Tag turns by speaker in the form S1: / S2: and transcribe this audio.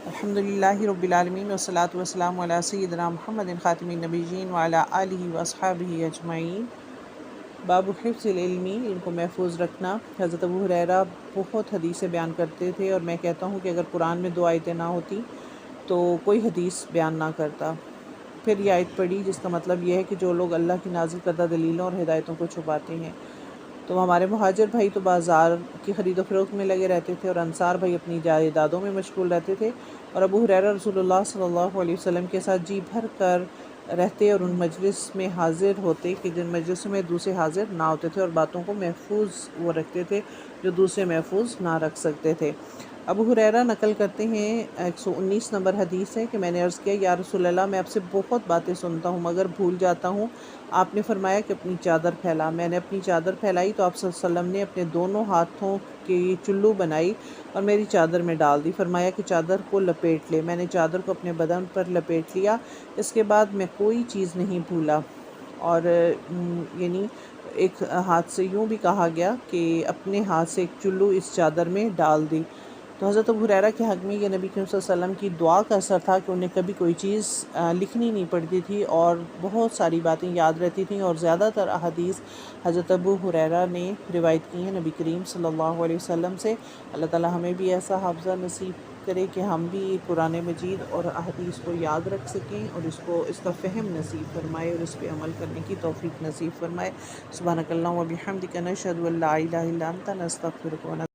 S1: الحمدللہ رب العالمین والصلاة والسلام علی سیدنا محمد خاتم النبیین وعلی آلہ واصحابہ اجمعین۔ باب حفظ العلمی، علم کو محفوظ رکھنا۔ حضرت ابو ہریرہ بہت حدیثیں بیان کرتے تھے، اور میں کہتا ہوں کہ اگر قرآن میں 2 آیتیں نہ ہوتی تو کوئی حدیث بیان نہ کرتا۔ پھر یہ آیت پڑھی جس کا مطلب یہ ہے کہ جو لوگ اللہ کی نازل کردہ دلیلوں اور ہدایتوں کو چھپاتے ہیں، تو ہمارے مہاجر بھائی تو بازار کی خرید و فروخت میں لگے رہتے تھے، اور انصار بھائی اپنی جائیدادوں میں مشغول رہتے تھے، اور ابو ہریرہ رسول اللہ صلی اللہ علیہ وسلم کے ساتھ جی بھر کر رہتے اور ان مجلس میں حاضر ہوتے کہ جن مجلسوں میں دوسرے حاضر نہ ہوتے تھے، اور باتوں کو محفوظ وہ رکھتے تھے جو دوسرے محفوظ نہ رکھ سکتے تھے۔ ابو ہریرہ نقل کرتے ہیں، 119 نمبر حدیث ہے کہ میں نے عرض کیا یا رسول اللہ، میں آپ سے بہت باتیں سنتا ہوں مگر بھول جاتا ہوں۔ آپ نے فرمایا کہ اپنی چادر پھیلا۔ میں نے اپنی چادر پھیلائی تو آپ صلی اللہ علیہ وسلم نے اپنے دونوں ہاتھوں کی چلو بنائی اور میری چادر میں ڈال دی۔ فرمایا کہ چادر کو لپیٹ لے۔ میں نے چادر کو اپنے بدن پر لپیٹ لیا، اس کے بعد میں کوئی چیز نہیں بھولا۔ اور یعنی ایک ہاتھ سے یوں بھی کہا گیا کہ اپنے ہاتھ سے ایک چلو اس چادر میں ڈال دی۔ تو حضرت ابو ہریرہ کے حق میں یہ نبی کریم صلی اللہ علیہ وسلم کی دعا کا اثر تھا کہ انہیں کبھی کوئی چیز لکھنی نہیں پڑتی تھی، اور بہت ساری باتیں یاد رہتی تھیں، اور زیادہ تر احادیث حضرت ابو ہریرہ نے روایت کی ہیں نبی کریم صلی اللہ علیہ وسلم سے۔ اللہ تعالی ہمیں بھی ایسا حافظہ نصیب کرے کہ ہم بھی قرآن مجید اور احادیث کو یاد رکھ سکیں، اور اس کا فہم نصیب فرمائے اور اس پہ عمل کرنے کی توفیق نصیب فرمائے۔ سبحانک اللہم و بحمدک، نشہد ان لا الہ الا انت، نستغفرک و